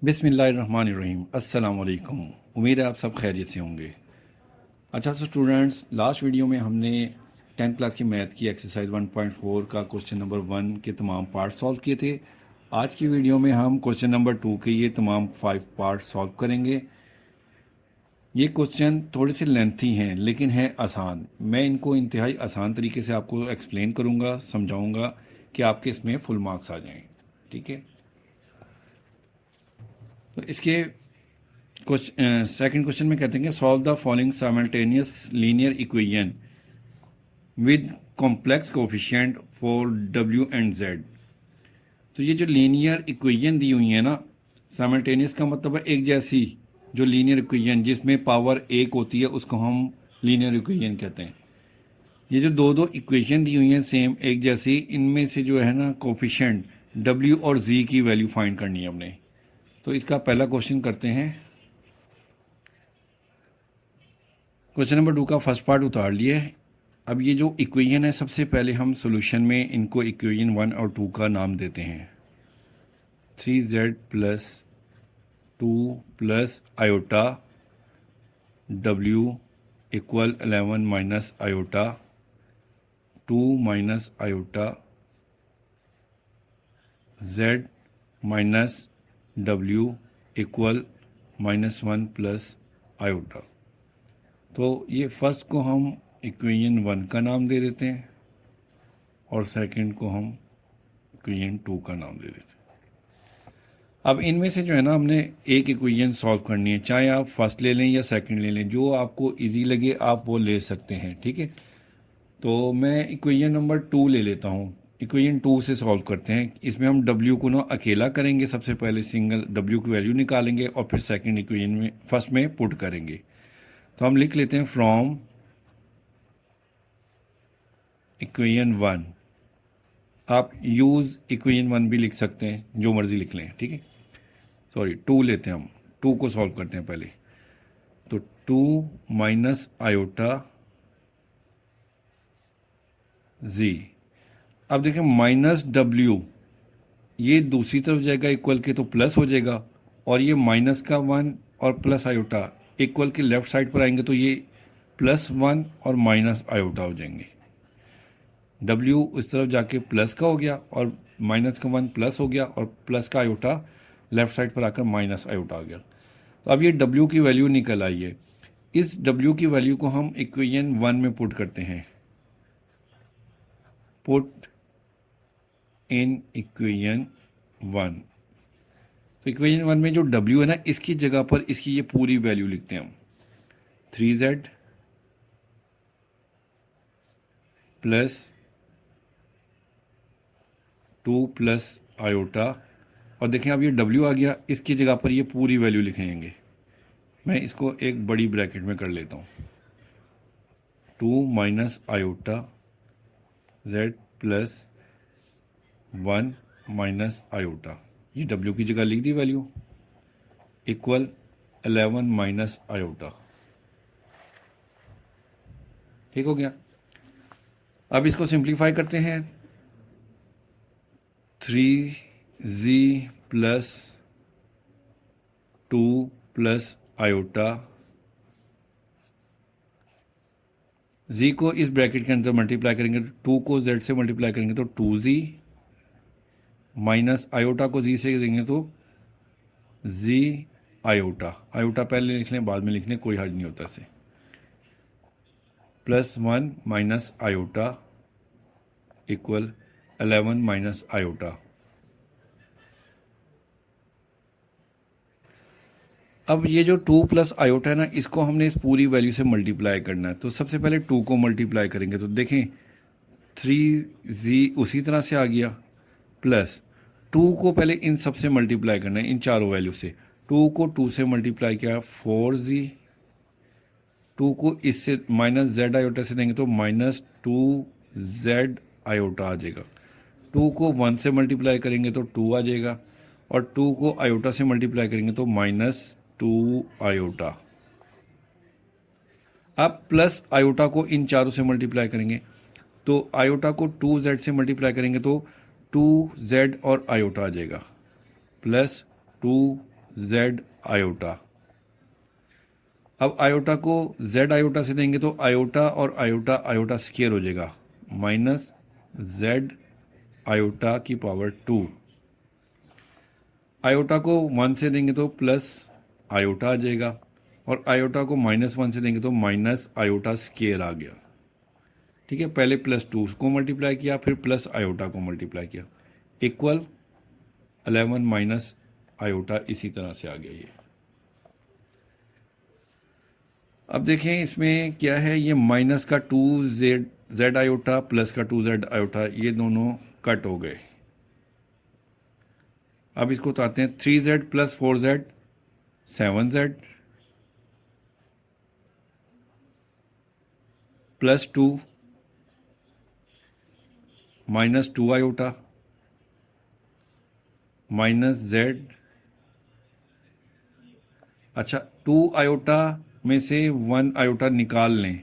बिस्मिल्लाहिर्रहमानिर्रहीम। अस्सलाम वालेकुम। उम्मीद है आप सब खैरियत से होंगे। अच्छा तो स्टूडेंट्स, लास्ट वीडियो में हमने 10th क्लास की मैथ की एक्सरसाइज 1.4 का क्वेश्चन नंबर 1 के तमाम पार्ट सॉल्व किए थे। आज की वीडियो में हम क्वेश्चन नंबर 2 के ये तमाम 5 पार्ट सॉल्व करेंगे। ये क्वेश्चन थोड़े से लेंथी हैं लेकिन हैं आसान। मैं इनको इंतहाई आसान तरीके से आपको एक्सप्लेन करूँगा, समझाऊँगा कि आपके इसमें फुल मार्क्स आ जाएँ। ठीक है, तो इसके सेकंड क्वेश्चन में कहते हैं कि solve the following simultaneous linear equation with complex coefficient for W and Z. तो ये जो लीनियर इक्वेशन दी हुई है ना, साइमल्टेनियस का मतलब है एक जैसी। जो लीनियर इक्वेशन जिसमें पावर एक होती है उसको हम लीनियर इक्वेशन कहते हैं। ये जो दो दो इक्वेशन दी हुई हैं सेम एक जैसी, इनमें से जो है ना कोफिशिएंट डब्ल्यू और जी की वैल्यू फाइंड करनी है हमने। तो इसका पहला क्वेश्चन करते हैं। क्वेश्चन नंबर 2 का फर्स्ट पार्ट उतार लिए। अब ये जो इक्वेशन है, सबसे पहले हम सॉल्यूशन में इनको इक्वेशन 1 और 2 का नाम देते हैं। 3z plus 2 plus iota w equal 11 minus iota 2 minus iota z minus w equal -1 plus iota. तो ये फर्स्ट को हम इक्वेशन 1 का नाम दे देते हैं और सेकंड को हम इक्वेशन 2 का नाम दे देते हैं। अब इनमें से जो है ना, हमने एक इक्वेशन सॉल्व करनी है, चाहे आप फर्स्ट ले लें या सेकंड ले लें, जो आपको इजी लगे आप वो ले सकते हैं। ठीक है, तो मैं इक्वेशन नंबर 2 ले लेता हूँ। इक्वेशन 2 से सॉल्व करते हैं। इसमें हम w को ना अकेला करेंगे, सबसे पहले सिंगल w की वैल्यू निकालेंगे और फिर सेकंड इक्वेशन में फर्स्ट में पुट करेंगे। तो हम लिख लेते हैं फ्रॉम इक्वेशन 1। आप यूज़ इक्वेशन 1 भी लिख सकते हैं, जो मर्ज़ी लिख लें। ठीक है, सॉरी 2 लेते हैं हम। 2 को सॉल्व करते हैं पहले। तो 2 माइनस आयोटा जी। अब देखें -w ये दूसरी तरफ जाएगा इक्वल के, तो प्लस हो जाएगा। और ये माइनस का 1 और प्लस आयोटा इक्वल के लेफ्ट साइड पर आएंगे, तो ये +1 और माइनस आयोटा हो जाएंगे। w उस तरफ जाके प्लस का हो गया और माइनस का 1 प्लस हो गया और प्लस का आयोटा लेफ्ट साइड पर आकर माइनस आयोटा आ गया। तो अब ये w की वैल्यू निकल आई है। इस w की वैल्यू को हम इक्वेशन 1 में पुट करते हैं। Put in equation 1। तो इक्वेशन 1 में जो w है ना, इसकी जगह पर इसकी ये पूरी वैल्यू लिखते हैं हम। 3z प्लस 2 प्लस आयोटा, और देखें अब ये w आ गया, इसकी जगह पर ये पूरी वैल्यू लिखेंगे। मैं इसको एक बड़ी ब्रैकेट में कर लेता हूँ। 2 minus iota z plus 1 minus iota, ये w की जगह लिख दी वैल्यू, इक्वल 11 माइनस आयोटा। ठीक हो गया। अब इसको सिंप्लीफाई करते हैं। 3z plus 2 plus iota, z को इस ब्रैकेट के अंदर मल्टीप्लाई करेंगे तो 2 को z से मल्टीप्लाई करेंगे तो 2z, माइनस आयोटा को z से देंगे तो z आयोटा। आयोटा पहले लिख लें, बाद में लिख लें, कोई हर्ज नहीं होता इसे। +1 minus iota equal 11 minus iota. अब ये जो 2 प्लस आयोटा है ना, इसको हमने इस पूरी वैल्यू से मल्टीप्लाई करना है। तो सबसे पहले 2 को मल्टीप्लाई करेंगे तो देखें 3z उसी तरह से आ गया, प्लस 2 को पहले इन सब से मल्टीप्लाई करना है, इन चारों वैल्यू से। 2 को 2 से मल्टीप्लाई किया 4z, 2 को इससे माइनस जेड आयोटा से देंगे तो -2z आयोटा आ जाएगा। 2 को 1 से मल्टीप्लाई करेंगे तो 2 आ जाएगा, और 2 को आयोटा से मल्टीप्लाई करेंगे तो -2 आयोटा। अब प्लस आयोटा को इन चारों से मल्टीप्लाई करेंगे तो आयोटा को 2z से मल्टीप्लाई करेंगे तो 2z और आयोटा आ जाएगा, प्लस 2 जेड आयोटा। अब आयोटा को जेड आयोटा से देंगे तो आयोटा और आयोटा आयोटा स्क्वायर हो जाएगा, माइनस जेड आयोटा की पावर 2। आयोटा को 1 से देंगे तो प्लस आयोटा आ जाएगा, और आयोटा को -1 से देंगे तो माइनस आयोटा स्क्वायर आ गया। ठीक है, पहले +2 को मल्टीप्लाई किया, फिर प्लस आयोटा को मल्टीप्लाई किया, इक्वल 11 माइनस आयोटा, इसी तरह से आ गया ये। अब देखें इसमें क्या है, ये माइनस का 2z आयोटा प्लस का 2z आयोटा, ये दोनों कट हो गए। अब इसको उतारते हैं, 3z plus 4z 7z plus 2 minus 2 iota minus z। अच्छा, 2 आयोटा में से 1 आयोटा निकाल लें,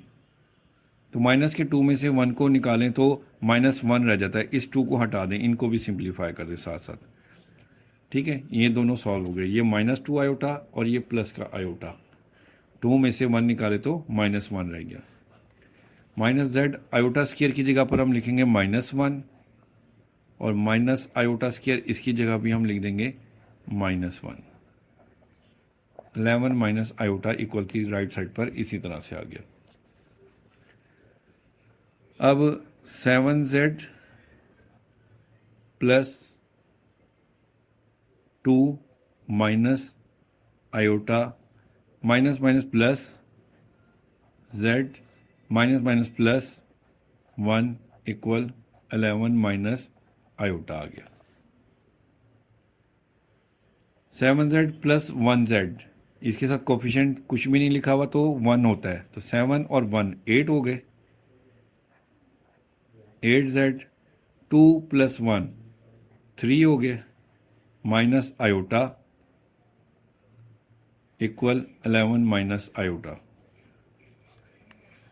तो माइनस के 2 में से 1 को निकालें तो -1 रह जाता है। इस 2 को हटा दें, इनको भी सिंप्लीफाई कर दें साथ साथ। ठीक है, ये दोनों सॉल्व हो गए, ये -2 आयोटा और ये प्लस का आयोटा। 2 में से 1 निकाले तो -1 रह गया। माइनस जेड आयोटा स्क्वायर की जगह पर हम लिखेंगे -1, और माइनस आयोटा स्क्वायर इसकी जगह भी हम लिख देंगे -1। 11 माइनस आयोटा इक्वल की राइट साइड पर इसी तरह से आ गया। अब 7z plus 2 minus iota minus minus plus z minus minus plus 1 equal 11 minus iota आ गया। 7z प्लस 1z, इसके साथ कोफिशिएंट कुछ भी नहीं लिखा हुआ तो 1 होता है, तो 7 और 1 8 हो गए। 8z 2 प्लस 1 3 हो गए, minus iota equal 11 minus iota.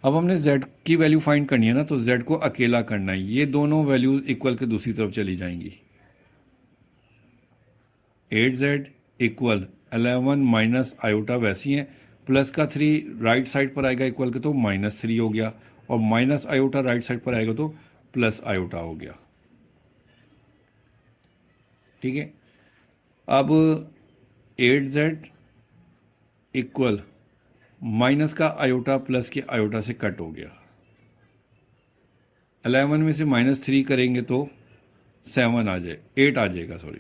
अब हमने z की वैल्यू फाइंड करनी है ना, तो z को अकेला करना है। ये दोनों वैल्यूज इक्वल के दूसरी तरफ चली जाएंगी। 8z इक्वल 11 माइनस आयोटा वैसी हैं, प्लस का 3 राइट साइड पर आएगा इक्वल के तो -3 हो गया, और माइनस आयोटा राइट साइड पर आएगा तो प्लस आयोटा हो गया। ठीक है, अब 8z इक्वल माइनस का आयोटा प्लस के आयोटा से कट हो गया। 11 में से -3 करेंगे तो 7 आ जाए 8 आ जाएगा, सॉरी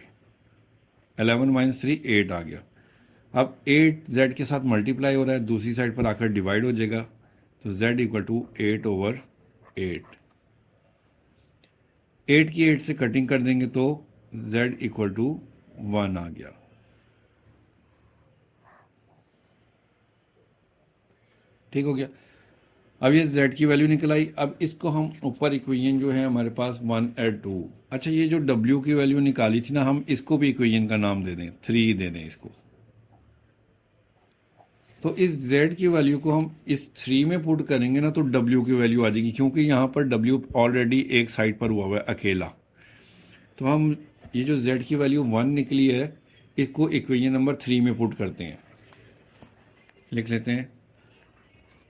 11 माइनस 3 8 आ गया। अब 8z के साथ मल्टीप्लाई हो रहा है, दूसरी साइड पर आकर डिवाइड हो जाएगा, तो z इक्वल टू 8/8। 8 की 8 से कटिंग कर देंगे तो z इक्वल टू 1 आ गया। ठीक हो गया। अब ये z की वैल्यू निकल आई। अब इसको हम ऊपर इक्वेशन जो है हमारे पास 1 एड 2। अच्छा, ये जो w की वैल्यू निकाली थी ना, हम इसको भी इक्वेशन का नाम दे दें, 3 दे दें इसको। तो इस z की वैल्यू को हम इस 3 में पुट करेंगे ना, तो w की वैल्यू आ जाएगी, क्योंकि यहाँ पर w ऑलरेडी एक साइड पर हुआ हुआ है अकेला। तो हम ये जो z की वैल्यू 1 निकली है, इसको इक्वेशन नंबर 3 में पुट करते हैं। लिख लेते हैं,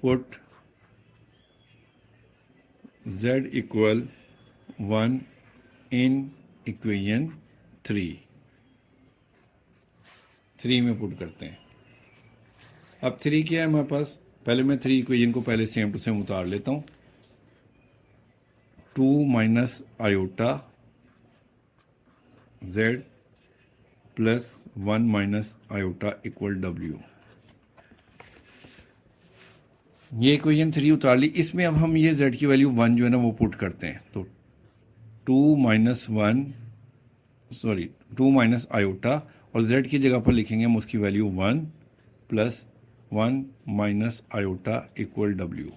put z equal 1 in equation 3 में पुट करते हैं। अब 3 क्या है हमारे पास, पहले मैं 3 इक्वेशन को पहले सेम टू सेम उतार लेता हूँ। 2 minus iota z plus 1 minus iota equal w। ये इक्वेशन 3 उतार ली। इसमें अब हम ये z की वैल्यू 1 जो है ना वो पुट करते हैं, तो 2 माइनस आयोटा, और z की जगह पर लिखेंगे हम उसकी value 1 plus 1 minus iota equal w।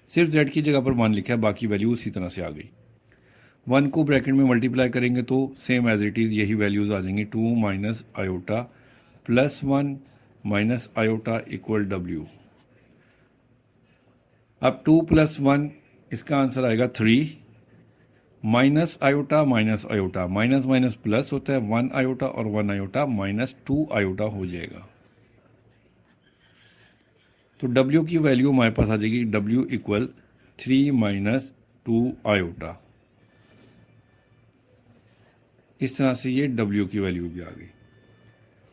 सिर्फ z की जगह पर 1 लिखा है, बाकी वैल्यू उसी तरह से आ गई। 1 को ब्रैकेट में मल्टीप्लाई करेंगे तो सेम एज इट इज़ यही वैल्यूज़ आ जाएंगी, 2 minus iota plus 1 minus iota equal w। अब 2 प्लस 1, इसका आंसर आएगा 3, minus iota minus iota, minus minus plus होता है, 1 आयोटा और 1 आयोटा माइनस 2 आयोटा हो जाएगा। तो W की वैल्यू हमारे पास आ जाएगी W इक्वल 3 माइनस 2 आयोटा। इस तरह से ये W की वैल्यू भी आ गई।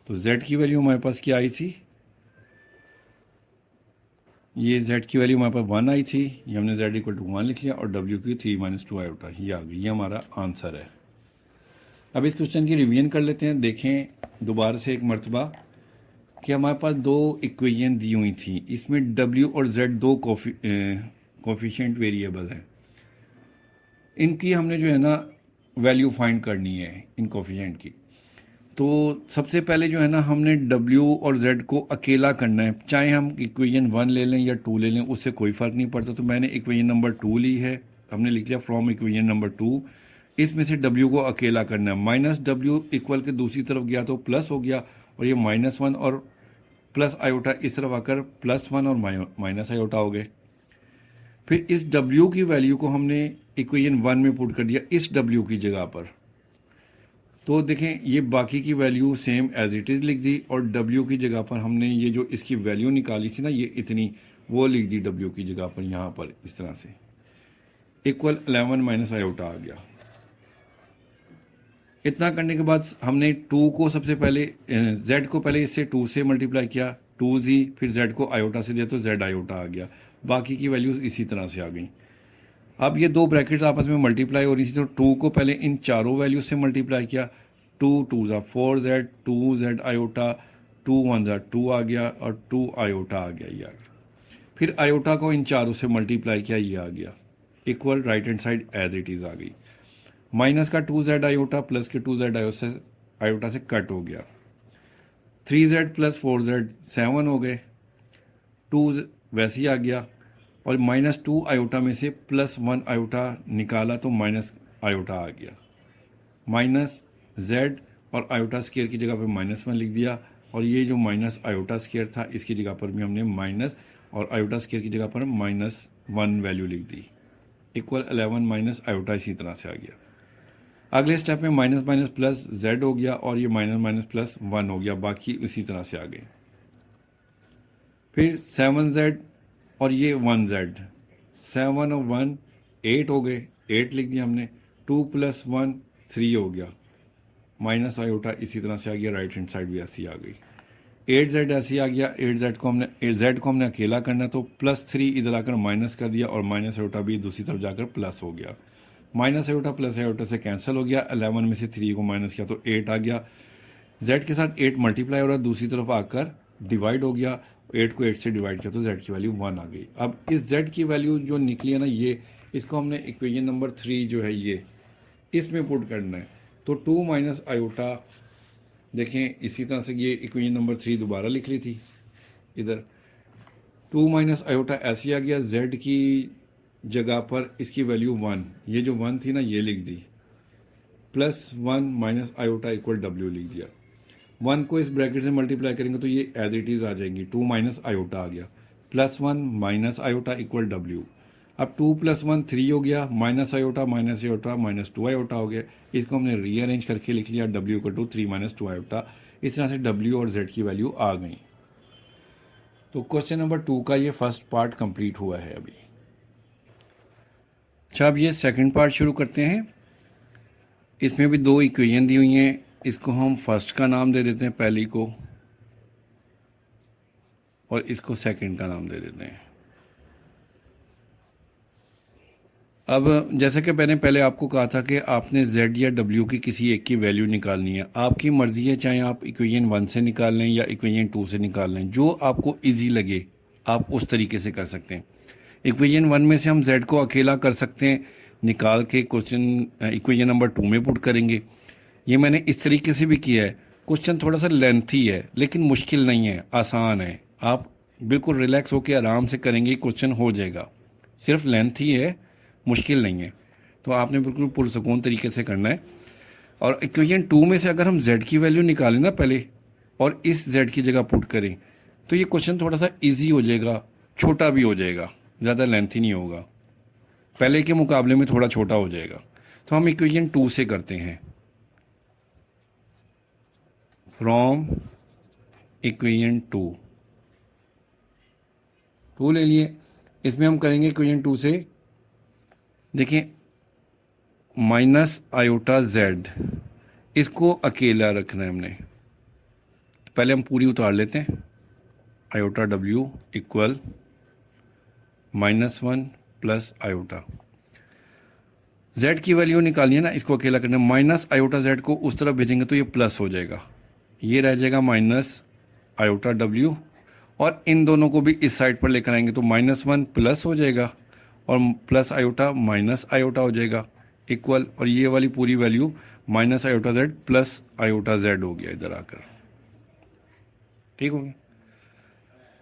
तो Z की वैल्यू हमारे पास क्या आई थी, ये Z की वैल्यू हमारे पास 1 आई थी, ये हमने Z इक्वल टू 1 लिख लिया और W की 3 माइनस 2 आयोटा ये आ गई। ये हमारा आंसर है। अब इस क्वेश्चन की रिवीजन कर लेते हैं। देखें दोबारा से एक मरतबा कि हमारे पास दो इक्वेशन दी हुई थी, इसमें W और Z दो कोफिशिएंट वेरिएबल हैं। इनकी हमने जो है ना वैल्यू फाइंड करनी है इन कोफिशिएंट की। तो सबसे पहले जो है ना हमने W और Z को अकेला करना है, चाहे हम इक्वेशन 1 ले लें या 2 ले लें, उससे कोई फ़र्क नहीं पड़ता। तो मैंने इक्वेशन नंबर 2 ली है, हमने लिख लिया फ्रॉम इक्वेशन नंबर 2। इसमें से W को अकेला करना है, माइनस W इक्वल के दूसरी तरफ गया तो प्लस हो गया, और ये -1 और प्लस आयोटा इस तरफ आकर +1 और माइनस आयोटा हो गए। फिर इस W की वैल्यू को हमने इक्वेशन 1 में पुट कर दिया इस W की जगह पर। तो देखें ये बाकी की value same as it is लिख दी, और W की जगह पर हमने ये जो इसकी वैल्यू निकाली थी ना, ये इतनी, वो लिख दी W की जगह पर यहाँ पर इस तरह से, इक्वल 11 माइनस आयोटा आ गया। इतना करने के बाद हमने 2 को सबसे पहले Z को पहले इससे 2 से मल्टीप्लाई किया, 2Z, फिर Z को आयोटा से दिया तो Z आयोटा आ गया। बाकी की वैल्यूज इसी तरह से आ गई। अब ये दो ब्रैकेट्स आपस में मल्टीप्लाई हो रही थी, तो 2 को पहले इन चारों वैल्यूज से मल्टीप्लाई किया, 2 2 ज़ा 4Z, 2Z आयोटा, 2 1 ज़ा 2 आ गया और 2 आयोटा आ गया, ये आ गया। फिर आयोटा को इन चारों से मल्टीप्लाई किया, ये आ गया, equal right hand side as it is आ गई। माइनस का 2Z आयोटा प्लस के 2Z आयोटा से कट हो गया, 3Z प्लस 4Z 7 हो गए, 2 वैसे ही आ गया, और -2 आयोटा में से +1 आयोटा निकाला तो माइनस आयोटा आ गया। माइनस Z और आयोटा स्केयर की जगह पर -1 लिख दिया, और ये जो माइनस आयोटा स्केयर था इसकी जगह पर भी हमने माइनस, और आयोटा स्केयर की जगह पर -1 वैल्यू लिख दी, इक्वल 11 माइनस आयोटा इसी तरह से आ गया। अगले स्टेप में माइनस माइनस प्लस Z हो गया, और ये माइनस माइनस प्लस 1 हो गया, बाकी उसी तरह से आ गए। फिर 7Z और ये 1Z, 7 और 1 8 हो गए, 8 लिख दिया हमने, 2 + 1 3 हो गया, माइनस आयोटा इसी तरह से आ गया, राइट हैंड साइड भी ऐसी आ गई। 8Z ऐसी आ गया, 8Z को हमने अकेला करना, तो +3 इधर आकर माइनस कर दिया, और माइनस आयोटा भी दूसरी तरफ जाकर प्लस हो गया। माइनस आयोटा प्लस आयोटा से कैंसिल हो गया, 11 में से 3 को माइनस किया तो 8 आ गया। Z के साथ 8 मल्टीप्लाई हो रहा है, दूसरी तरफ आकर डिवाइड हो गया, 8 को 8 से डिवाइड किया तो Z की वैल्यू 1 आ गई। अब इस Z की वैल्यू जो निकली है ना, ये इसको हमने इक्वेशन नंबर 3 जो है ये इसमें पुट करना है। तो 2 माइनस आयोटा, देखें इसी तरह से ये इक्वेशन नंबर 3 दोबारा लिख ली थी इधर, 2 माइनस आयोटा ऐसी आ गया, Z की जगह पर इसकी वैल्यू 1, ये जो 1 थी ना ये लिख दी, +1 माइनस आयोटा इक्वल W लिख दिया। 1 को इस ब्रैकेट से मल्टीप्लाई करेंगे तो ये एज इट इज़ आ जाएंगी, 2 माइनस आयोटा आ गया, +1 माइनस आयोटा इक्वल W। अब 2 + 1 3 हो गया, माइनस आयोटा -2 आयोटा हो गया। इसको हमने रीअरेंज करके लिख लिया, W इक्वल टू 3 - 2 आयोटा। इस तरह से W और Z की वैल्यू आ गई। तो क्वेश्चन नंबर 2 का ये फर्स्ट पार्ट कंप्लीट हुआ है अभी। अच्छा, अब ये सेकंड पार्ट शुरू करते हैं। इसमें भी दो इक्वेशन दी हुई हैं, इसको हम फर्स्ट का नाम दे देते हैं पहली को, और इसको सेकंड का नाम दे देते हैं। अब जैसे कि मैंने पहले आपको कहा था कि आपने Z या W की किसी एक की वैल्यू निकालनी है, आपकी मर्ज़ी है, चाहे आप इक्वेशन 1 से निकाल लें या इक्वेशन 2 से निकाल लें, जो आपको इजी लगे आप उस तरीके से कर सकते हैं। इक्वेशन 1 में से हम Z को अकेला कर सकते हैं, निकाल के इक्वेशन नंबर 2 में पुट करेंगे। ये मैंने इस तरीके से भी किया है। क्वेश्चन थोड़ा सा लेंथी है लेकिन मुश्किल नहीं है, आसान है। आप बिल्कुल रिलैक्स होकर आराम से करेंगे, क्वेश्चन हो जाएगा। सिर्फ लेंथी है, मुश्किल नहीं है। तो आपने बिल्कुल पुरसकून तरीके से करना है। और इक्वेशन 2 में से अगर हम Z की वैल्यू निकालें ना पहले, और इस Z की जगह पुट करें, तो ये क्वेश्चन थोड़ा सा ईजी हो जाएगा, छोटा भी हो जाएगा, ज़्यादा लेंथी नहीं होगा, पहले के मुकाबले में थोड़ा छोटा हो जाएगा। तो हम इक्वेशन 2 से करते हैं। फ्रॉम इक्वेशन 2 ले लिए। इसमें हम करेंगे इक्वेशन 2 से, देखिए माइनस आयोटा जेड, इसको अकेला रखना है हमने। तो पहले हम पूरी उतार लेते हैं। Iota W equal -1 plus iota Z की वैल्यू निकालनी है ना, इसको अकेला करना है। माइनस आयोटा जेड को उस तरफ भेजेंगे तो ये प्लस हो जाएगा, ये रह जाएगा माइनस आयोटा डब्ल्यू, और इन दोनों को भी इस साइड पर लेकर आएंगे तो -1 प्लस हो जाएगा और प्लस आयोटा माइनस आयोटा हो जाएगा इक्वल, और ये वाली पूरी value minus iota Z plus iota Z हो गया इधर आकर। ठीक हो गया।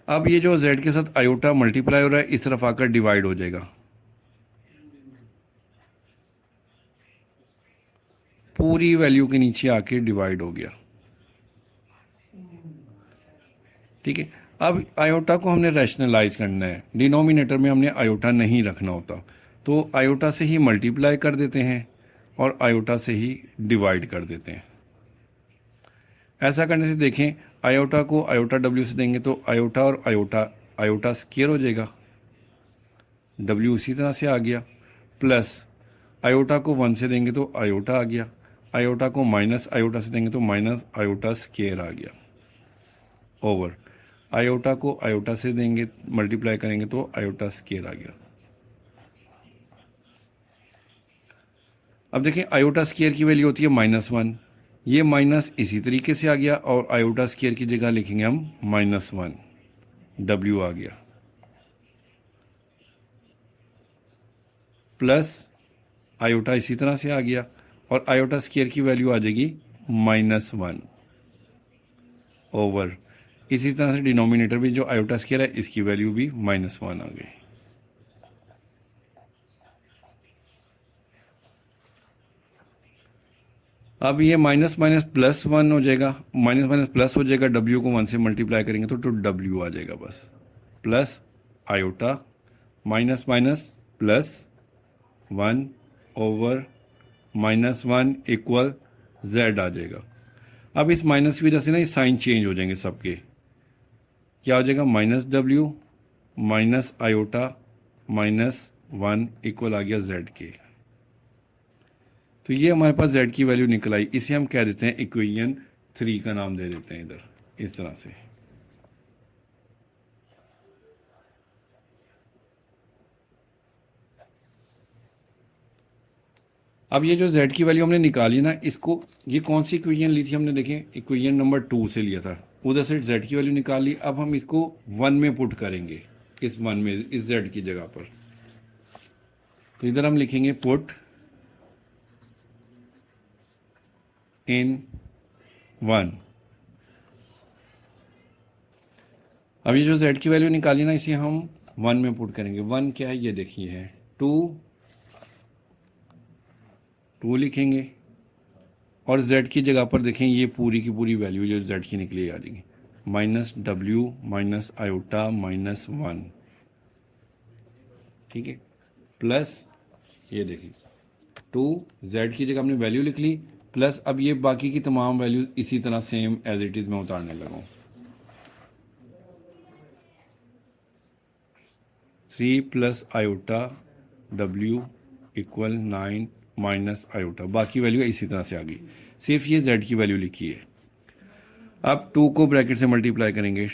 अब ये जो जेड के साथ आयोटा मल्टीप्लाई हो रहा है इस तरफ आकर डिवाइड हो जाएगा, पूरी वैल्यू के नीचे आके डिवाइड हो गया। ठीक है। अब आयोटा को हमने रैशनलाइज करना है, डिनोमिनेटर में हमने आयोटा नहीं रखना होता, तो आयोटा से ही मल्टीप्लाई कर देते हैं और आयोटा से ही डिवाइड कर देते हैं। ऐसा करने से देखें, आयोटा को आयोटा डब्ल्यू से देंगे तो आयोटा और आयोटा आयोटा स्क्वायर हो जाएगा, डब्ल्यू उसी तरह से आ गया, प्लस आयोटा को 1 से देंगे तो आयोटा आ गया, आयोटा को माइनस आयोटा से देंगे तो माइनस आयोटा स्क्वायर आ गया, ओवर आयोटा को आयोटा से देंगे मल्टीप्लाई करेंगे तो आयोटा स्क्वायर आ गया। अब देखें आयोटा स्क्वायर की वैल्यू होती है -1, ये माइनस इसी तरीके से आ गया और आयोटा स्क्वायर की जगह लिखेंगे हम -1, डब्ल्यू आ गया, प्लस आयोटा इसी तरह से आ गया और आयोटा स्क्वायर की वैल्यू आ जाएगी -1 ओवर, इसी तरह से डिनोमिनेटर भी जो आयोटा स्क्वायर है इसकी वैल्यू भी -1 आ गई। अब ये माइनस माइनस प्लस 1 हो जाएगा, माइनस माइनस प्लस हो जाएगा, डब्ल्यू को 1 से मल्टीप्लाई करेंगे तो डब्ल्यू आ जाएगा बस, plus iota minus minus plus 1 over -1 equal z आ जाएगा। अब इस माइनस की वजह से ना ये साइन चेंज हो जाएंगे सबके, क्या हो जाएगा -w माइनस आयोटा -1 इक्वल आ गया जेड के। तो ये हमारे पास जेड की वैल्यू निकल आई, इसे हम कह देते हैं इक्वेशन 3 का नाम दे देते हैं इधर इस तरह से। अब ये जो z की वैल्यू हमने निकाली ना, इसको ये कौन सी इक्वेशन ली थी हमने, देखें इक्वेशन नंबर 2 से लिया था, उधर से z की वैल्यू निकाल ली। अब हम इसको 1 में पुट करेंगे, इस 1 में इस z की जगह पर, तो इधर हम लिखेंगे पुट इन 1। अब ये जो z की वैल्यू निकाली ना इसे हम 1 में पुट करेंगे। 1 क्या है ये देखिए है 2 लिखेंगे और z की जगह पर देखें ये पूरी की पूरी वैल्यू जो z की निकली आ जाएगी, -w माइनस आयोटा -1, ठीक है, प्लस ये देखिए 2 z की जगह हमने वैल्यू लिख ली, प्लस अब ये बाकी की तमाम वैल्यू इसी तरह सेम एज इट इज में उतारने लगा। 3 plus iota w equal 9 minus iota, बाकी वैल्यू इसी तरह से आ गई, सिर्फ ये z की वैल्यू लिखी है। अब 2 को ब्रैकेट से मल्टीप्लाई करेंगे,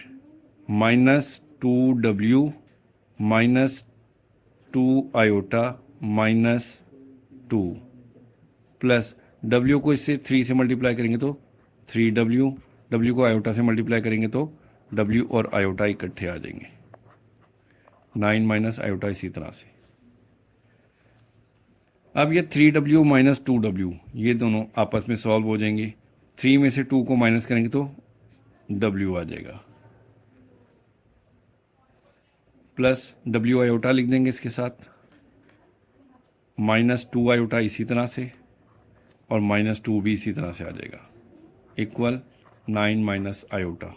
-2w -2 आयोटा -2 प्लस w को इससे 3 से मल्टीप्लाई करेंगे तो 3w, w को आयोटा से मल्टीप्लाई करेंगे तो w और आयोटा इकट्ठे आ जाएंगे, 9 माइनस आयोटा इसी तरह से। अब ये 3w माइनस 2w ये दोनों आपस में सॉल्व हो जाएंगे, 3 में से 2 को माइनस करेंगे तो w आ जाएगा, प्लस w आयोटा लिख देंगे इसके साथ, -2 आयोटा इसी तरह से और -2 भी इसी तरह से आ जाएगा, इक्वल 9 माइनस आयोटा।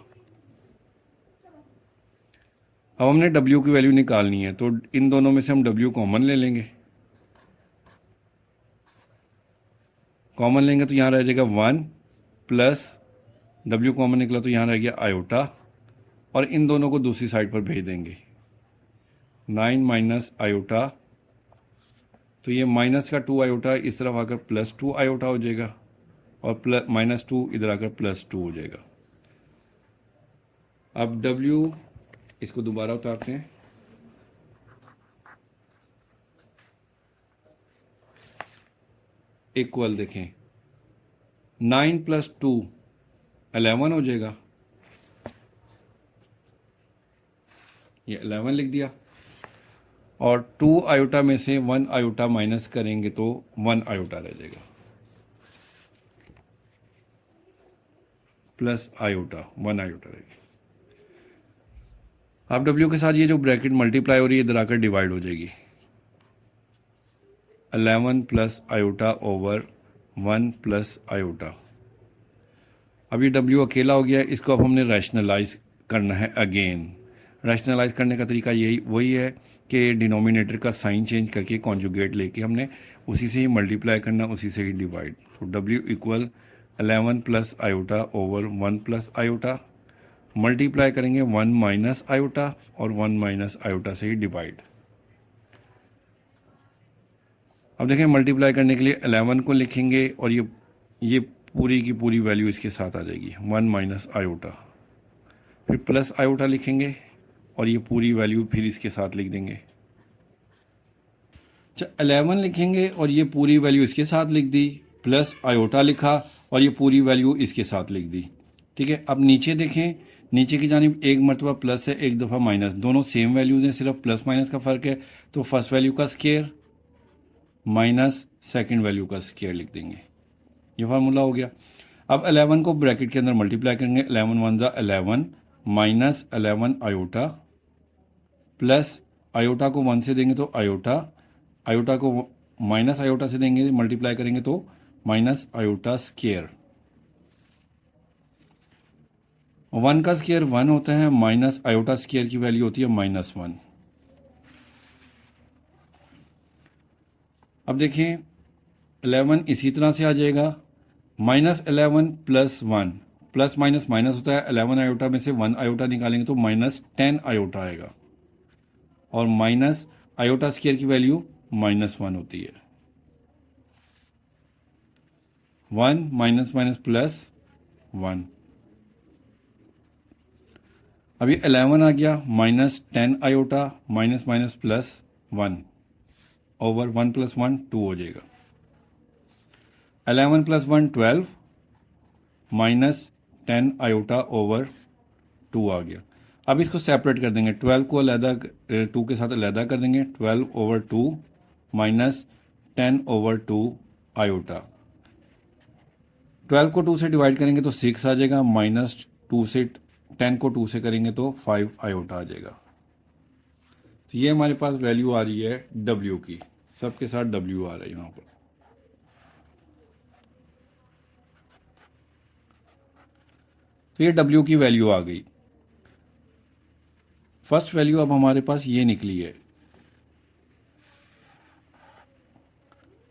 अब हमने w की वैल्यू निकालनी है तो इन दोनों में से हम w कॉमन ले लेंगे, कॉमन लेंगे तो यहाँ रह जाएगा 1 प्लस W कॉमन निकला तो यहाँ रह गया आयोटा, और इन दोनों को दूसरी साइड पर भेज देंगे 9 माइनस आयोटा, तो ये माइनस का 2 आयोटा इस तरफ आकर प्लस 2 आयोटा हो जाएगा, और प्लस -2 इधर आकर +2 हो जाएगा। अब W इसको दोबारा उतारते हैं, इक्वल देखें 9 + 2 11 हो जाएगा, ये 11 लिख दिया, और 2 आयोटा में से 1 आयोटा माइनस करेंगे तो 1 आयोटा रह जाएगा, प्लस आयोटा 1 आयोटा रहेगा। अब W के साथ ये जो ब्रैकेट मल्टीप्लाई हो रही है इधर आकर डिवाइड हो जाएगी, 11 plus iota over 1 plus iota. अब ये W अकेला हो गया, इसको अब हमने रैशनलाइज करना है अगेन। रैशनलाइज करने का तरीका यही वही है कि डिनोमिनेटर का साइन चेंज करके कॉन्जुगेट लेके हमने उसी से ही मल्टीप्लाई करना, उसी से ही डिवाइड। तो W equal 11 plus iota over 1 plus iota, multiply करेंगे 1 माइनस आयोटा और 1 माइनस आयोटा से ही डिवाइड। अब देखें मल्टीप्लाई करने के लिए 11 को लिखेंगे और ये पूरी की पूरी वैल्यू इसके साथ आ जाएगी 1 माइनस आयोटा, फिर प्लस आयोटा लिखेंगे और ये पूरी वैल्यू फिर इसके साथ लिख देंगे। अच्छा 11 लिखेंगे और ये पूरी वैल्यू इसके साथ लिख दी, प्लस आयोटा लिखा और ये पूरी वैल्यू इसके साथ लिख दी। ठीक है, अब नीचे देखें, नीचे की जानिब एक मरतबा प्लस है, एक दफ़ा माइनस, दोनों सेम वैल्यूज़ हैं, सिर्फ प्लस माइनस का फ़र्क है। तो फर्स्ट वैल्यू का स्केयर माइनस सेकंड वैल्यू का स्केयर लिख देंगे, ये फार्मूला हो गया। अब 11 को ब्रैकेट के अंदर मल्टीप्लाई करेंगे, 11 वन ज़ा 11 माइनस 11 आयोटा, प्लस आयोटा को 1 से देंगे तो आयोटा, आयोटा को माइनस आयोटा से देंगे मल्टीप्लाई करेंगे तो माइनस आयोटा स्केयर। 1 का स्केयर 1 होता है, माइनस आयोटा स्केयर की वैल्यू होती है -1। अब देखें 11 इसी तरह से आ जाएगा, -11 + 1, प्लस माइनस माइनस होता है, 11 आयोटा में से 1 आयोटा निकालेंगे तो -10 आयोटा आएगा, और माइनस आयोटा स्केयर की वैल्यू -1 होती है। 1 माइनस माइनस प्लस 1। अभी 11 आ गया, -10 iota minus minus plus 1 over 1 + 1 2 हो जाएगा। 11 + 1 12 -10 आयोटा ओवर 2 आ गया। अब इसको सेपरेट कर देंगे, 12 को अलहदा 2 के साथ अलहदा कर देंगे, 12 ओवर 2 -10 ओवर 2 आयोटा। 12 को 2 से डिवाइड करेंगे तो 6 आ जाएगा, -2 से 10 को 2 से करेंगे तो 5 आयोटा आ जाएगा। तो ये हमारे पास वैल्यू आ रही है W की, सबके साथ W आ रहा है यहाँ पर। तो ये W की वैल्यू आ गई। फर्स्ट वैल्यू अब हमारे पास ये निकली है।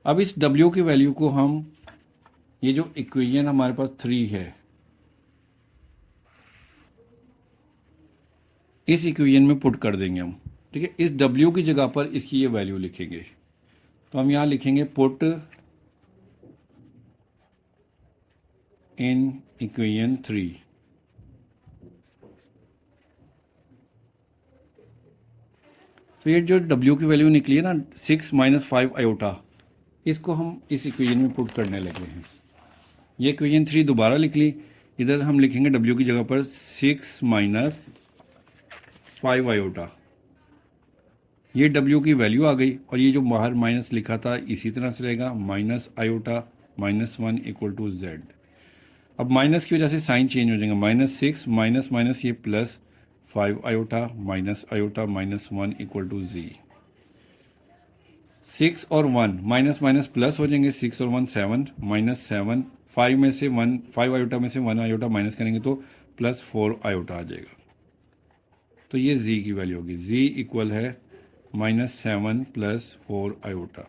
अब इस W की वैल्यू को हम, ये जो इक्वेशन हमारे पास 3 है, इस इक्वेशन में पुट कर देंगे हम। ठीक है, इस W की जगह पर इसकी ये वैल्यू लिखेंगे, तो हम यहाँ लिखेंगे पुट इन इक्वेशन 3। तो ये जो W की वैल्यू निकली है ना 6 - 5 आयोटा, इसको हम इस इक्वेशन में पुट करने लगे हैं। ये इक्वेशन 3 दोबारा लिख ली, इधर हम लिखेंगे W की जगह पर 6 - 5 आयोटा, ये W की वैल्यू आ गई, और ये जो बाहर माइनस लिखा था इसी तरह से रहेगा, माइनस आयोटा -1 = Z। अब माइनस की वजह से साइन चेंज हो जाएगा, -6 माइनस माइनस ये +5 आयोटा माइनस आयोटा -1 = Z। 6 और 1 माइनस माइनस प्लस हो जाएंगे, 6 और 1 7 -7, 5 में से 1 5 आयोटा में से 1 आयोटा माइनस करेंगे तो +4 आयोटा आ जाएगा। तो ये Z की वैल्यू होगी, Z इक्वल है -7 + 4 आयोटा।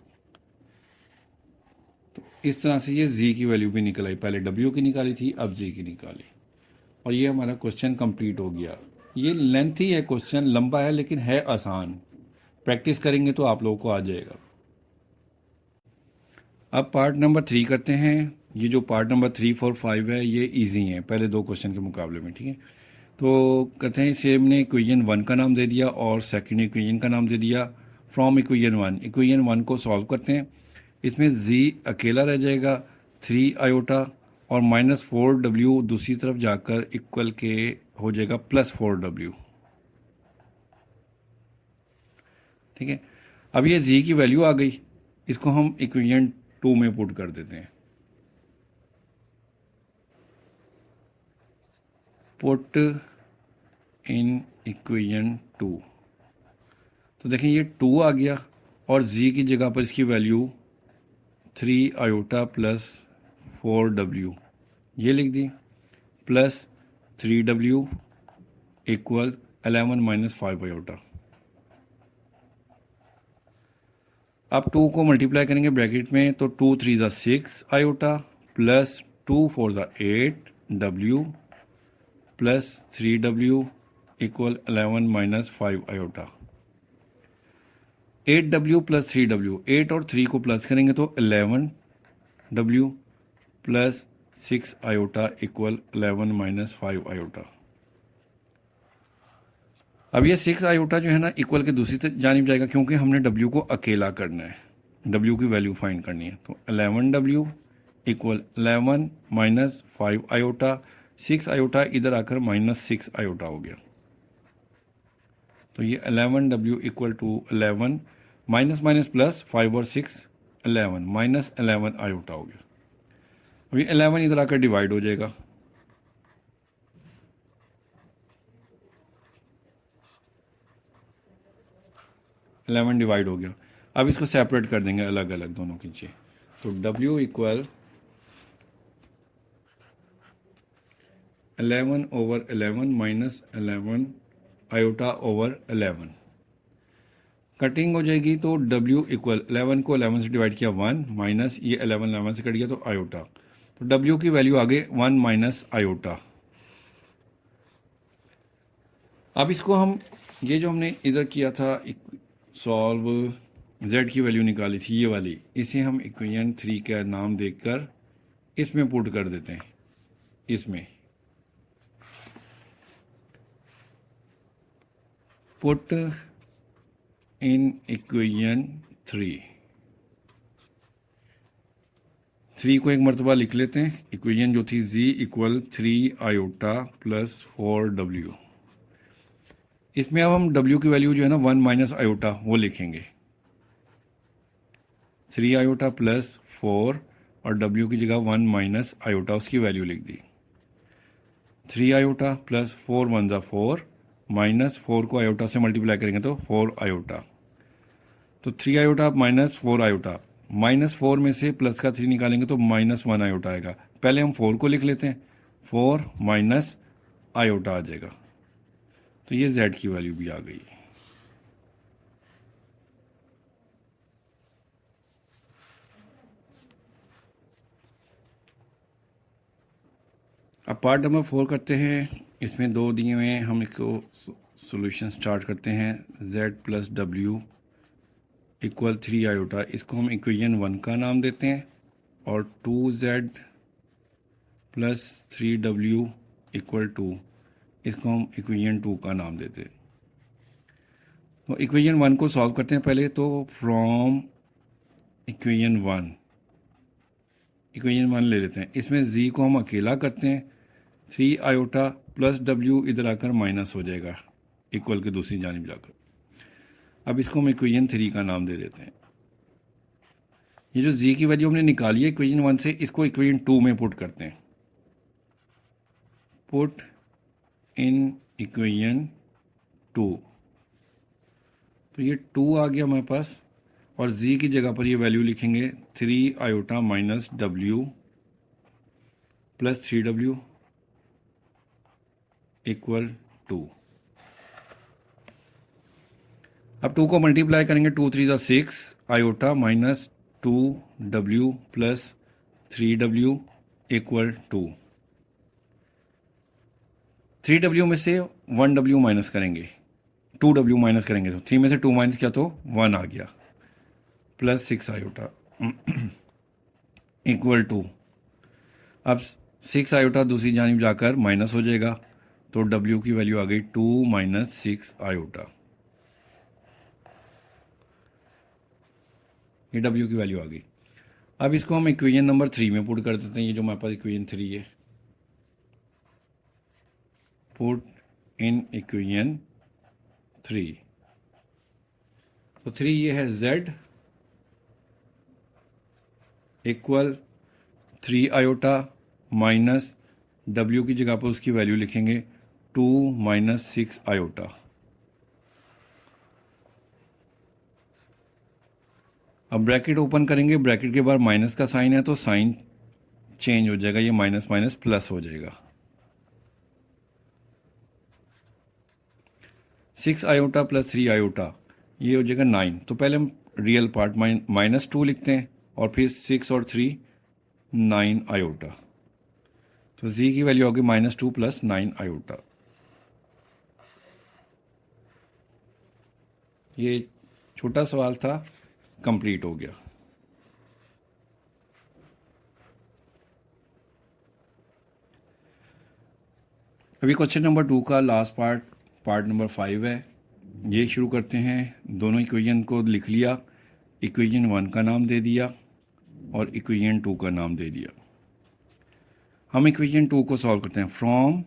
तो इस तरह से ये z की वैल्यू भी निकल आई, पहले w की निकाली थी, अब z की निकाली, और ये हमारा क्वेश्चन कंप्लीट हो गया। ये लेंथी है क्वेश्चन, लंबा है लेकिन है आसान, प्रैक्टिस करेंगे तो आप लोगों को आ जाएगा। अब पार्ट नंबर 3 करते हैं। ये जो पार्ट नंबर 3, 4, 5 है ये इजी है पहले दो क्वेश्चन के मुकाबले में, ठीक है। तो कहते हैं इसे हमने इक्वेशन 1 का नाम दे दिया और सेकंड इक्वेशन का नाम दे दिया फ्रॉम इक्वेशन 1। इक्वेशन 1 को सॉल्व करते हैं। इसमें z अकेला रह जाएगा 3 आयोटा और -4w दूसरी तरफ जाकर इक्वल के हो जाएगा +4w, ठीक है। अब ये z की वैल्यू आ गई, इसको हम इक्वेशन 2 में पुट कर देते हैं। पुट इन इक्वेशन 2, तो देखें ये 2 आ गया और z की जगह पर इसकी वैल्यू 3 आयोटा +4w ये लिख दी, +3w इक्वल 11 - 5 आयोटा। अब 2 को मल्टीप्लाई करेंगे ब्रैकेट में, तो 2 3 ज़ा 6 आयोटा +2 4 ज़ा 8w +3w equal 11 - 5 iota. 8w + 3w, 8 और 3 को प्लस करेंगे तो 11w +6 आयोटा इक्वल 11 - 5 आयोटा। अब ये 6 आयोटा जो है ना इक्वल के दूसरी जानिब जाएगा, क्योंकि हमने w को अकेला करना है, w की वैल्यू फाइंड करनी है। तो 11w इक्वल 11 - 5 आयोटा, 6 आयोटा इधर आकर -6 आयोटा हो गया। तो ये 11w equal to 11 minus plus 5 और 6 11 -11 आयोटा हो गया। अभी 11 इधर आकर डिवाइड हो जाएगा, डिवाइड हो गया। अब इसको सेपरेट कर देंगे अलग अलग दोनों के नीचे। तो w equal 11/11 -11 iota over 11। Cutting हो जाएगी तो w इक्वल 11 को 11 से डिवाइड किया 1 माइनस ये 11 से कट गया तो आयोटा, तो w की वैल्यू आ गई 1 - आयोटा। अब इसको हम ये जो हमने इधर किया था सॉल्व z की वैल्यू निकाली थी ये वाली, इसे हम इक्वेशन 3 का नाम देकर इसमें पुट कर देते हैं। इसमें पुट इन इक्वेशन 3 को एक मरतबा लिख लेते हैं। इक्वेशन जो थी z इक्वल 3 आयोटा +4w, इसमें अब हम w की वैल्यू जो है ना 1 - आयोटा वो लिखेंगे। 3 आयोटा +4 और w की जगह 1 - आयोटा उसकी वैल्यू लिख दी। 3 आयोटा +4 1 ज़ा 4 -4 को आयोटा से मल्टीप्लाई करेंगे तो 4 आयोटा। तो 3 आयोटा -4 आयोटा, -4 में से प्लस का 3 निकालेंगे तो -1 आयोटा आएगा। पहले हम 4 को लिख लेते हैं, 4 माइनस आयोटा आ जाएगा। तो ये z की वैल्यू भी आ गई। अब पार्ट नंबर 4 करते हैं। इसमें 2 दिए हुए हैं, हम इसको सॉल्यूशन स्टार्ट करते हैं। z + w इक्वल 3 आयोटा, इसको हम इक्वेशन 1 का नाम देते हैं, और 2z + 3w इक्वल 2 इसको हम इक्वेशन 2 का नाम देते हैं। तो इक्वेशन 1 को सॉल्व करते हैं पहले। तो फ्रॉम इक्वेशन 1 ले लेते हैं। इसमें z को हम अकेला करते हैं, 3 आयोटा +w इधर आकर माइनस हो जाएगा इक्वल के दूसरी जानिब जाकर। अब इसको हम इक्वेशन 3 का नाम दे देते हैं। ये जो z की वैल्यू हमने निकाली है इक्वेशन 1 से, इसको इक्वेशन 2 में पुट करते हैं। पुट इन इक्वेशन 2, तो ये 2 आ गया हमारे पास, और z की जगह पर ये वैल्यू लिखेंगे 3 आयोटा -w +3w इक्वल 2। अब 2 को मल्टीप्लाई करेंगे, 2 3 ज़ा 6 iota 2w plus 3w equal to 3w में से 1w माइनस करेंगे, 2w माइनस करेंगे तो 3 में से 2 माइनस किया तो 1 आ गया, प्लस 6 आयोटा इक्वल टू, अब 6 आयोटा दूसरी जानिब जाकर माइनस हो जाएगा, तो w की वैल्यू आ गई 2 माइनस 6 आयोटा। ये w की वैल्यू आ गई। अब इसको हम इक्वेशन नंबर 3 में पुट कर देते हैं। ये जो हमारे पास इक्वेशन 3 है, पुट इन इक्वेशन 3। तो 3 ये है z equal 3 iota minus w की जगह पर उसकी वैल्यू लिखेंगे 2 माइनस 6 आयोटा। अब ब्रैकेट ओपन करेंगे, ब्रैकेट के बाद माइनस का साइन है तो साइन चेंज हो जाएगा, ये माइनस माइनस प्लस हो जाएगा। 6 आयोटा प्लस 3 आयोटा ये हो जाएगा 9। तो पहले हम रियल पार्ट -2 लिखते हैं और फिर 6 और 3 9 आयोटा। तो z की वैल्यू होगी -2 प्लस 9 आयोटा। ये छोटा सवाल था, कंप्लीट हो गया। अभी क्वेश्चन नंबर 2 का लास्ट पार्ट नंबर 5 है। ये शुरू करते हैं। दोनों इक्वेशन को लिख लिया, इक्वेशन 1 का नाम दे दिया और इक्वेशन 2 का नाम दे दिया। हम इक्वेशन 2 को सॉल्व करते हैं फ्रॉम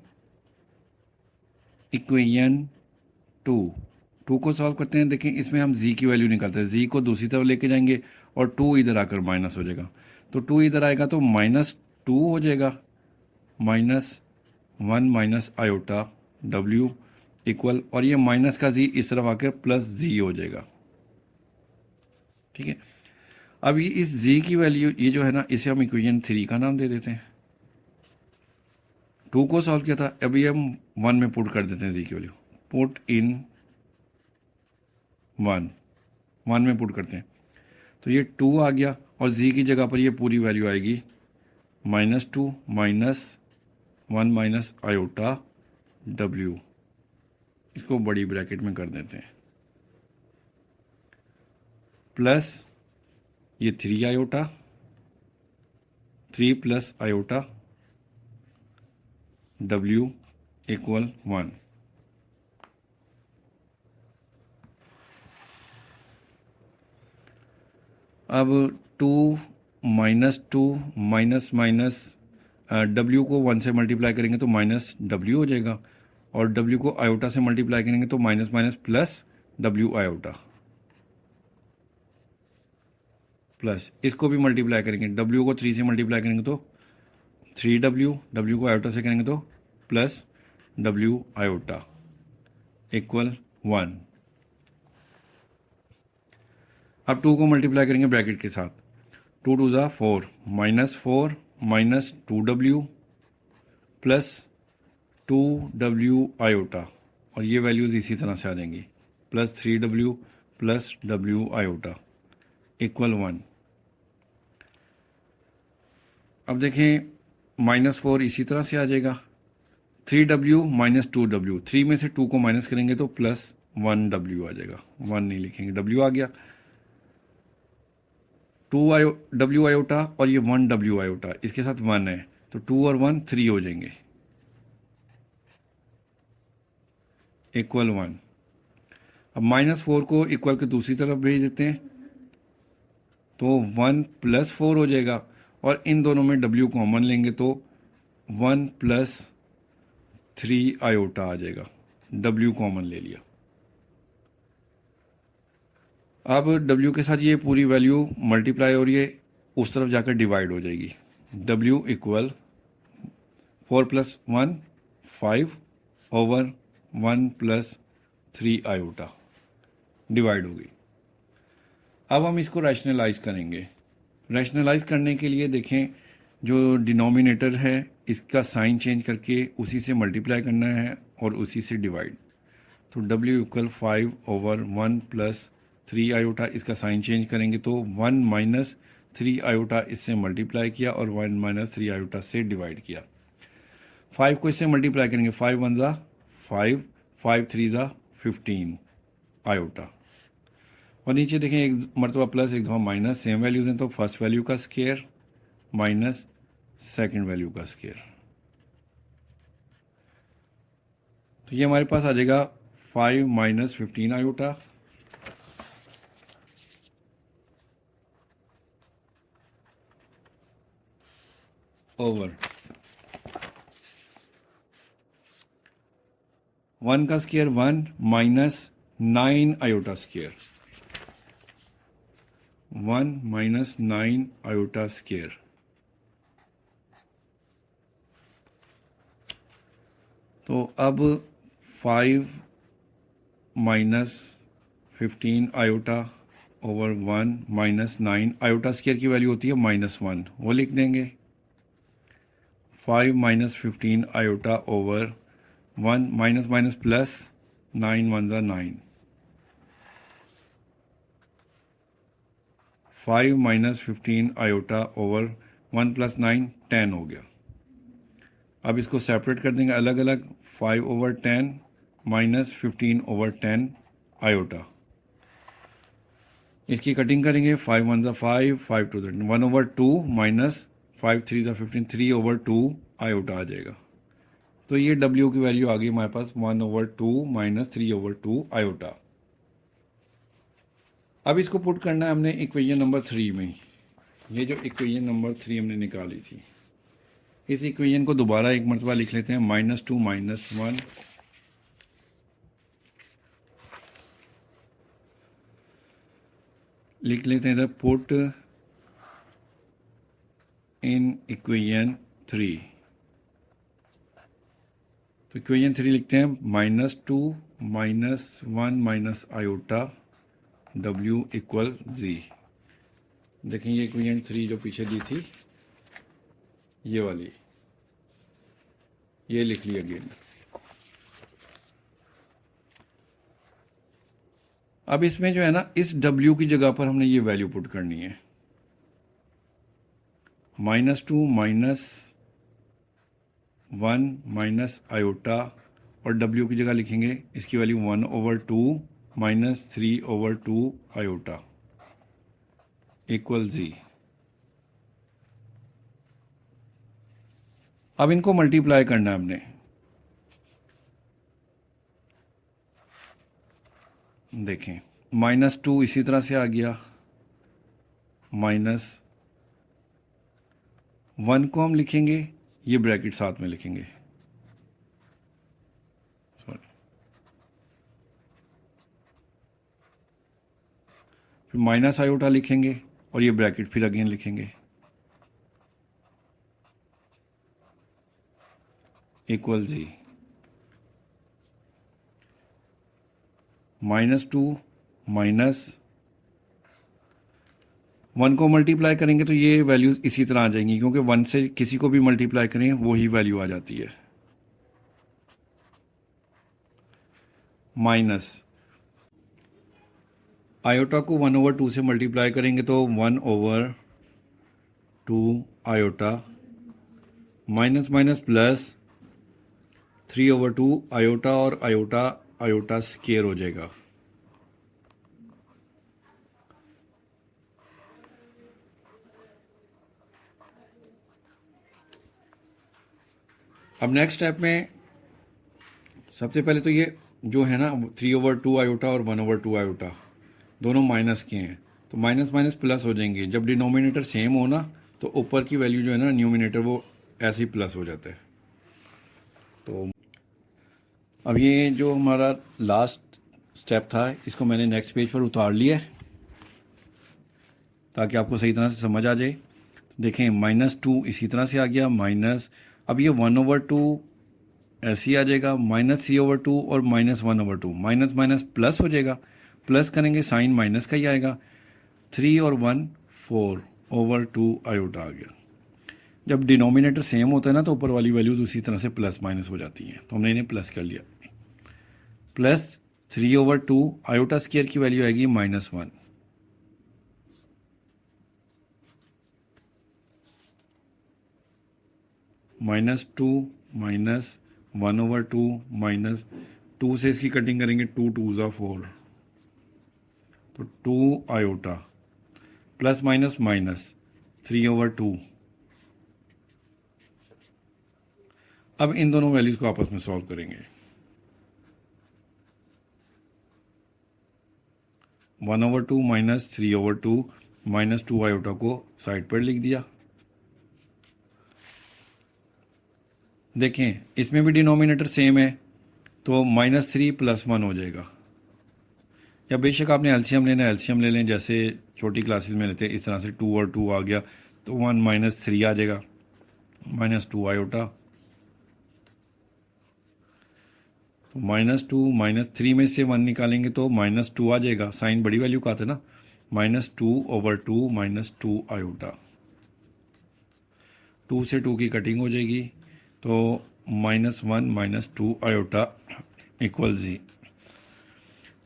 इक्वेशन 2 को सॉल्व करते हैं। देखें इसमें हम z की वैल्यू निकालते हैं, z को दूसरी तरफ लेके जाएंगे और 2 इधर आकर माइनस हो जाएगा, तो 2 इधर आएगा तो -2 हो जाएगा, -1 माइनस आयोटा w इक्वल, और ये माइनस का z इस तरफ आकर प्लस z हो जाएगा। ठीक है, अब ये इस z की वैल्यू ये जो है ना, इसे हम इक्वेशन 3 का नाम दे देते हैं। 2 को सॉल्व किया था, अभी हम 1 में पुट कर देते हैं z की वैल्यू, पुट इन 1 में पुट करते हैं तो ये 2 आ गया और z की जगह पर ये पूरी वैल्यू आएगी -2 माइनस 1 माइनस आयोटा w। इसको बड़ी ब्रैकेट में कर देते हैं, प्लस ये 3 iota, 3 plus iota w equal 1। अब 2 माइनस 2 माइनस माइनस w को 1 से मल्टीप्लाई करेंगे तो माइनस w हो जाएगा, और w को आयोटा से मल्टीप्लाई करेंगे तो minus minus plus w iota, plus इसको भी मल्टीप्लाई करेंगे, w को 3 से मल्टीप्लाई करेंगे तो 3w, w को आयोटा से करेंगे तो प्लस w आयोटा इक्वल 1। अब 2 को मल्टीप्लाई करेंगे ब्रैकेट के साथ, 2 2 ज़ा 4, -4 minus 2w plus 2w iota, और ये वैल्यूज़ इसी तरह से आ जाएंगी, plus 3w plus w iota equal 1। अब देखें -4 इसी तरह से आ जाएगा, 3w माइनस 2w, 3 में से 2 को माइनस करेंगे तो प्लस 1w आ जाएगा, 1 नहीं लिखेंगे, w आ गया, 2w आयोटा और ये 1w आयोटा, इसके साथ 1 है तो 2 और 1 3 हो जाएंगे इक्वल 1। अब -4 को इक्वल के दूसरी तरफ भेज देते हैं तो 1 प्लस 4 हो जाएगा, और इन दोनों में w कॉमन लेंगे तो 1 प्लस 3 आयोटा आ जाएगा, w कॉमन ले लिया। अब w के साथ ये पूरी वैल्यू मल्टीप्लाई हो रही है, उस तरफ जाकर डिवाइड हो जाएगी, w equal 4 plus 1 5 over 1 plus 3 iota divide हो गई। अब हम इसको रैशनलाइज करेंगे। रैशनलाइज करने के लिए देखें जो डिनोमिनेटर है इसका साइन चेंज करके उसी से मल्टीप्लाई करना है और उसी से डिवाइड, तो w equal 5 over 1 plus 3 iota, इसका साइन चेंज करेंगे तो 1 माइनस 3 आयोटा इससे मल्टीप्लाई किया और 1 माइनस 3 आयोटा से डिवाइड किया। 5 को इससे मल्टीप्लाई करेंगे, 5 1 ज़ा 5, 5 3 ज़ा 15 आयोटा। और नीचे देखें एक मरतबा प्लस एक दफ़ा माइनस, सेम वैल्यूज़ हैं तो फर्स्ट वैल्यू का स्केयर माइनस सेकंड वैल्यू का स्केयर। तो ये हमारे पास आ जाएगा 5 माइनस 15 आयोटा ओवर 1 का square 1 minus 9 iota square, 1 minus 9 iota square. तो अब 5 minus 15 iota over 1 minus 9 iota square की वैल्यू होती है -1, वो लिख देंगे। 5 minus 15 iota over 1 minus minus plus 9 1 ज़ा 9, 5 माइनस 15 आयोटा ओवर 1 प्लस 9 10 हो गया। अब इसको सेपरेट कर देंगे अलग अलग, 5 ओवर 10 माइनस 15 ओवर 10 आयोटा। इसकी कटिंग करेंगे, 5 1 ज़ा 5, 5 2 ज़ा 1 ओवर 2 माइनस 5 3 ज़ा 15, 3 ओवर 2 आयोटा आ जाएगा। तो ये W की वैल्यू आ गई हमारे पास 1 ओवर 2 माइनस 3 ओवर 2 आयोटा। अब इसको पुट करना है हमने इक्वेशन नंबर 3 में। ये जो इक्वेशन नंबर 3 हमने निकाली थी, इस इक्वेशन को दोबारा एक मरतबा लिख लेते हैं, -2 -1 लिख लेते हैं इधर, पुट इन इक्वेशन 3। तो इक्वेशन 3 लिखते हैं, -2 -1 minus iota W equal Z। देखें ये इक्वेशन 3 जो पीछे दी थी ये वाली, ये लिख ली अगेन। अब इसमें जो है ना, इस W की जगह पर हमने ये वैल्यू पुट करनी है, -2 -1 माइनस आयोटा, और W की जगह लिखेंगे इसकी value 1 over 2 minus 3 over 2 iota equal Z। अब इनको मल्टीप्लाई करना है हमने। देखें -2 इसी तरह से आ गया, -1 को हम लिखेंगे, ये ब्रैकेट साथ में लिखेंगे, सॉरी, फिर माइनस आयोटा लिखेंगे और ये ब्रैकेट फिर अगेन लिखेंगे, इक्वल Z। -2 -1 को मल्टीप्लाई करेंगे तो ये वैल्यूज इसी तरह आ जाएंगी, क्योंकि 1 से किसी को भी मल्टीप्लाई करें वही वैल्यू आ जाती है। माइनस आयोटा को 1 ओवर 2 से मल्टीप्लाई करेंगे तो 1 over 2 iota, minus minus plus 3 over 2 iota, और आयोटा आयोटा स्केयर हो जाएगा। अब नेक्स्ट स्टेप में सबसे पहले तो ये जो है ना 3 ओवर 2 आयोटा और 1 ओवर 2 आयोटा दोनों माइनस के हैं, तो माइनस माइनस प्लस हो जाएंगे। जब डिनोमिनेटर सेम हो ना तो ऊपर की वैल्यू जो है ना न्यूमिनेटर वो ऐसे ही प्लस हो जाता है। तो अब ये जो हमारा लास्ट स्टेप था इसको मैंने नेक्स्ट पेज पर उतार लिया है ताकि आपको सही तरह से समझ आ जाए। देखें -2 इसी तरह से आ गया, माइनस, अब ये 1 ओवर 2 ऐसे ही आ जाएगा, -3 ओवर 2 और -1 ओवर 2, माइनस माइनस प्लस हो जाएगा, प्लस करेंगे साइन माइनस का ही आएगा, 3 और 1 4 ओवर 2 आयोटा आ गया। जब डिनोमिनेटर सेम होता है ना तो ऊपर वाली वैल्यूज उसी तरह से प्लस माइनस हो जाती हैं, तो हमने इन्हें प्लस कर लिया, 3/2 आयोटा स्क्वायर की वैल्यू आएगी -1, -2 -1/2 -2 से इसकी कटिंग करेंगे, 2 2 ज़ा 4, तो 2 आयोटा प्लस माइनस माइनस 3/2। अब इन दोनों वैल्यूज को आपस में सॉल्व करेंगे। 1/2 माइनस 3/2 -2 आयोटा को साइड पर लिख दिया। देखें इसमें भी डिनोमिनेटर सेम है, तो -3 + 1 हो जाएगा। या बेशक आपने एलसीएम लेना है, एलसीएम ले लें, जैसे छोटी क्लासेस में लेते हैं। इस तरह से 2 और 2 आ गया तो 1 - 3 आ जाएगा, -2 आयोटा। तो -2 -3 में से 1 निकालेंगे तो -2 आ जाएगा। साइन बड़ी वैल्यू का आता है ना, -2/2 -2 आयोटा। 2 से 2 की कटिंग हो जाएगी, तो -1 - 2 आयोटा इक्वल जी।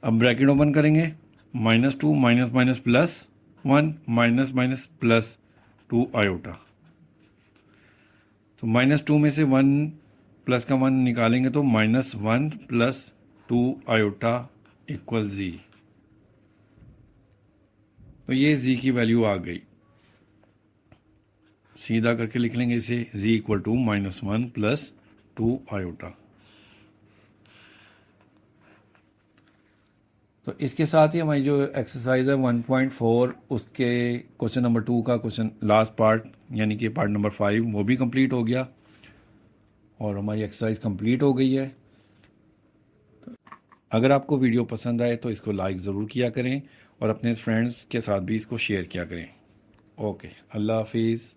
अब ब्रैकेट ओपन करेंगे, -2 minus minus +1 minus minus +2 iota. तो -2 में से 1 प्लस का 1 निकालेंगे तो -1 + 2 आयोटा इक्वल जी। तो ये जी की वैल्यू आ गई। सीधा करके लिख लेंगे इसे, जी इक्वल टू -1 + 2 आयोटा। तो इसके साथ ही हमारी जो एक्सरसाइज है 1.4 उसके क्वेश्चन नंबर 2 का क्वेश्चन लास्ट पार्ट यानी कि पार्ट नंबर 5 वो भी कंप्लीट हो गया और हमारी एक्सरसाइज कंप्लीट हो गई है। अगर आपको वीडियो पसंद आए तो इसको लाइक ज़रूर किया करें और अपने फ्रेंड्स के साथ भी इसको शेयर किया करें। ओके, अल्लाह हाफिज़।